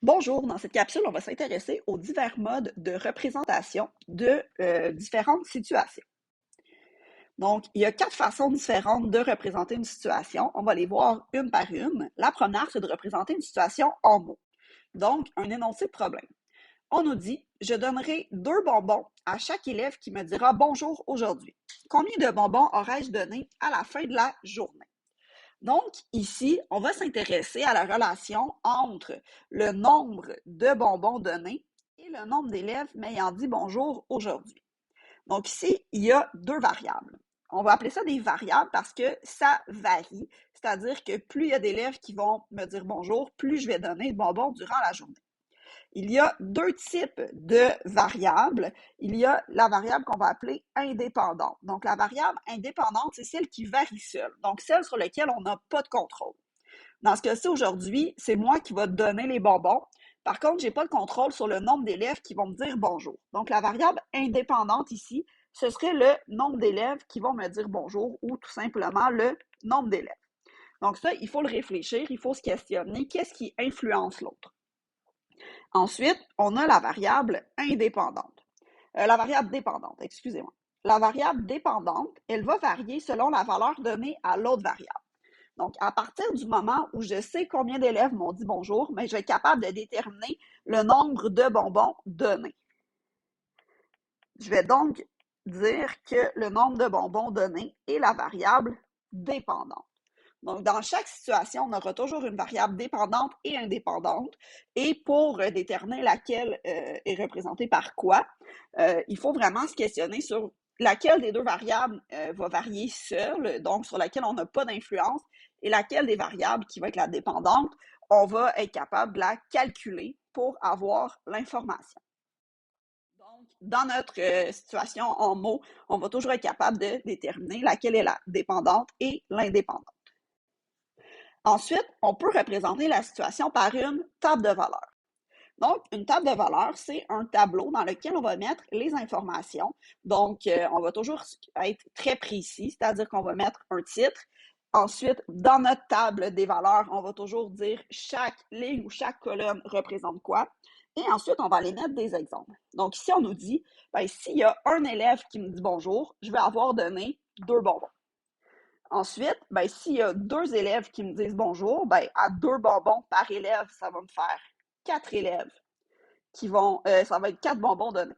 Bonjour, dans cette capsule, on va s'intéresser aux divers modes de représentation de différentes situations. Donc, il y a 4 façons différentes de représenter une situation. On va les voir une par une. La première, c'est de représenter une situation en mots. Donc, un énoncé de problème. On nous dit, je donnerai 2 bonbons à chaque élève qui me dira bonjour aujourd'hui. Combien de bonbons aurais-je donné à la fin de la journée? Donc, ici, on va s'intéresser à la relation entre le nombre de bonbons donnés et le nombre d'élèves m'ayant dit bonjour aujourd'hui. Donc, ici, il y a 2 variables. On va appeler ça des variables parce que ça varie, c'est-à-dire que plus il y a d'élèves qui vont me dire bonjour, plus je vais donner de bonbons durant la journée. Il y a 2 types de variables. Il y a la variable qu'on va appeler indépendante. Donc, la variable indépendante, c'est celle qui varie seule. Donc, celle sur laquelle on n'a pas de contrôle. Dans ce cas-ci, aujourd'hui, c'est moi qui va donner les bonbons. Par contre, je n'ai pas de contrôle sur le nombre d'élèves qui vont me dire bonjour. Donc, la variable indépendante ici, ce serait le nombre d'élèves qui vont me dire bonjour ou tout simplement le nombre d'élèves. Donc, ça, il faut le réfléchir, il faut se questionner qu'est-ce qui influence l'autre. Ensuite, on a la variable indépendante. La variable dépendante, excusez-moi. La variable dépendante, elle va varier selon la valeur donnée à l'autre variable. Donc, à partir du moment où je sais combien d'élèves m'ont dit bonjour, mais je vais être capable de déterminer le nombre de bonbons donnés. Je vais donc dire que le nombre de bonbons donnés est la variable dépendante. Donc, dans chaque situation, on aura toujours une variable dépendante et indépendante. Et pour déterminer laquelle est représentée par quoi, il faut vraiment se questionner sur laquelle des 2 variables va varier seule, donc sur laquelle on n'a pas d'influence, et laquelle des variables qui va être la dépendante, on va être capable de la calculer pour avoir l'information. Donc, dans notre situation en mots, on va toujours être capable de déterminer laquelle est la dépendante et l'indépendante. Ensuite, on peut représenter la situation par une table de valeurs. Donc, une table de valeurs, c'est un tableau dans lequel on va mettre les informations. Donc, on va toujours être très précis, c'est-à-dire qu'on va mettre un titre. Ensuite, dans notre table des valeurs, on va toujours dire chaque ligne ou chaque colonne représente quoi. Et ensuite, on va aller mettre des exemples. Donc, ici, on nous dit, ben, s'il y a un élève qui me dit bonjour, je vais avoir donné 2 bonbons. Ensuite, ben, s'il y a 2 élèves qui me disent bonjour, ben, à 2 bonbons par élève, ça va me faire 4 élèves qui vont, ça va être 4 bonbons donnés.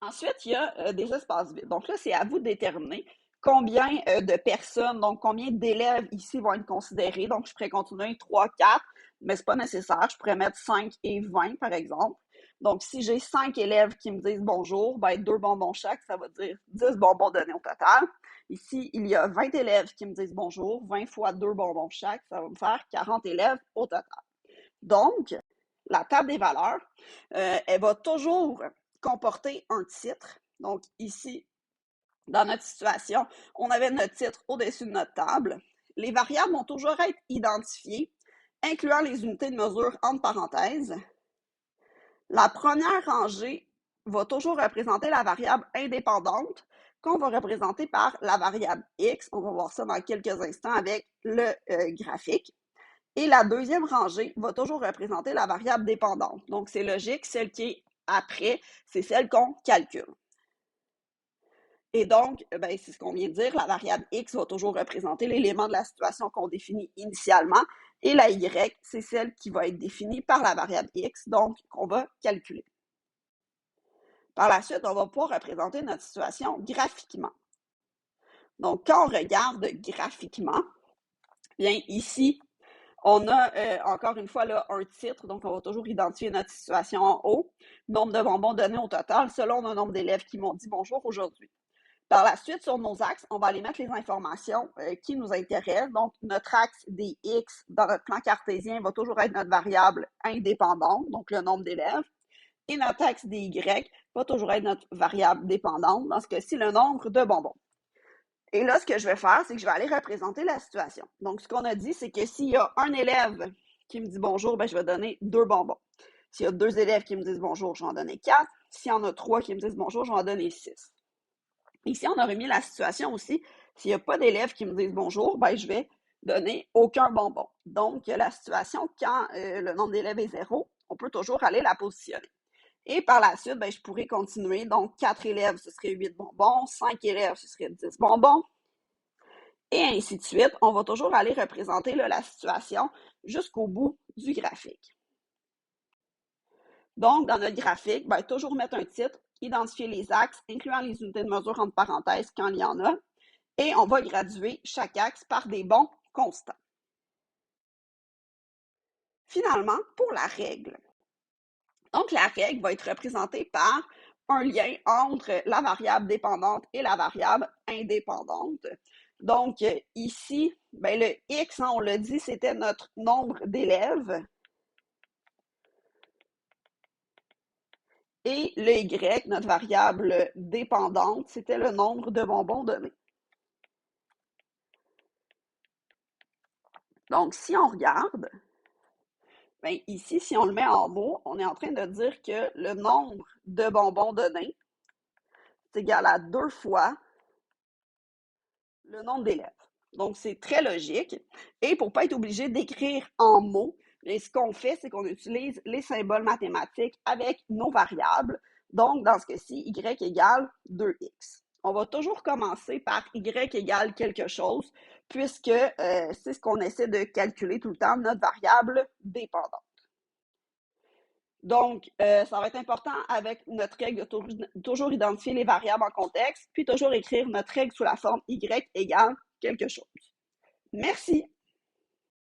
Ensuite, il y a des espaces vides. Donc là, c'est à vous de déterminer combien de personnes, donc combien d'élèves ici vont être considérés. Donc, je pourrais continuer 3, 4, mais ce n'est pas nécessaire. Je pourrais mettre 5 et 20, par exemple. Donc, si j'ai 5 élèves qui me disent bonjour, ben 2 bonbons chaque, ça va dire 10 bonbons donnés au total. Ici, il y a 20 élèves qui me disent bonjour, 20 fois 2 bonbons chaque, ça va me faire 40 élèves au total. Donc, la table des valeurs, elle va toujours comporter un titre. Donc, ici, dans notre situation, on avait notre titre au-dessus de notre table. Les variables vont toujours être identifiées, incluant les unités de mesure entre parenthèses. La première rangée va toujours représenter la variable indépendante qu'on va représenter par la variable X. On va voir ça dans quelques instants avec le graphique. Et la deuxième rangée va toujours représenter la variable dépendante. Donc, c'est logique, celle qui est après, c'est celle qu'on calcule. Et donc, ben, c'est ce qu'on vient de dire, la variable X va toujours représenter l'élément de la situation qu'on définit initialement, et la Y, c'est celle qui va être définie par la variable X, donc qu'on va calculer. Par la suite, on va pouvoir représenter notre situation graphiquement. Donc, quand on regarde graphiquement, bien ici, on a encore une fois là un titre, donc on va toujours identifier notre situation en haut. Nombre de bonbons donnés au total selon le nombre d'élèves qui m'ont dit bonjour aujourd'hui. Par la suite, sur nos axes, on va aller mettre les informations qui nous intéressent. Donc, notre axe des X dans notre plan cartésien va toujours être notre variable indépendante, donc le nombre d'élèves. Et notre axe des Y va toujours être notre variable dépendante, dans ce cas-ci, le nombre de bonbons. Et là, ce que je vais faire, c'est que je vais aller représenter la situation. Donc, ce qu'on a dit, c'est que s'il y a un élève qui me dit bonjour, ben, je vais donner 2 bonbons. S'il y a 2 élèves qui me disent bonjour, je vais en donner 4. S'il y en a 3 qui me disent bonjour, je vais en donner 6. Ici, on a remis la situation aussi. S'il n'y a pas d'élèves qui me disent bonjour, ben, je vais donner aucun bonbon. Donc, la situation, quand le nombre d'élèves est 0, on peut toujours aller la positionner. Et par la suite, ben, je pourrais continuer. Donc, 4 élèves, ce serait 8 bonbons. 5 élèves, ce serait 10 bonbons. Et ainsi de suite. On va toujours aller représenter là, la situation jusqu'au bout du graphique. Donc, dans notre graphique, ben, toujours mettre un titre, identifier les axes, incluant les unités de mesure entre parenthèses quand il y en a. Et on va graduer chaque axe par des bons constants. Finalement, pour la règle. Donc, la règle va être représentée par un lien entre la variable dépendante et la variable indépendante. Donc, ici, ben, le X, on l'a dit, c'était notre nombre d'élèves. Et le Y, notre variable dépendante, c'était le nombre de bonbons donnés. Donc, si on regarde, ben, ici, si on le met en mots, on est en train de dire que le nombre de bonbons donnés est égal à 2 fois le nombre d'élèves. Donc, c'est très logique. Et pour ne pas être obligé d'écrire en mots, ce qu'on fait, c'est qu'on utilise les symboles mathématiques avec nos variables. Donc, dans ce cas-ci, y égale 2x. On va toujours commencer par y égale quelque chose, puisque c'est ce qu'on essaie de calculer tout le temps, notre variable dépendante. Donc, ça va être important avec notre règle de toujours identifier les variables en contexte, puis toujours écrire notre règle sous la forme y égale quelque chose. Merci.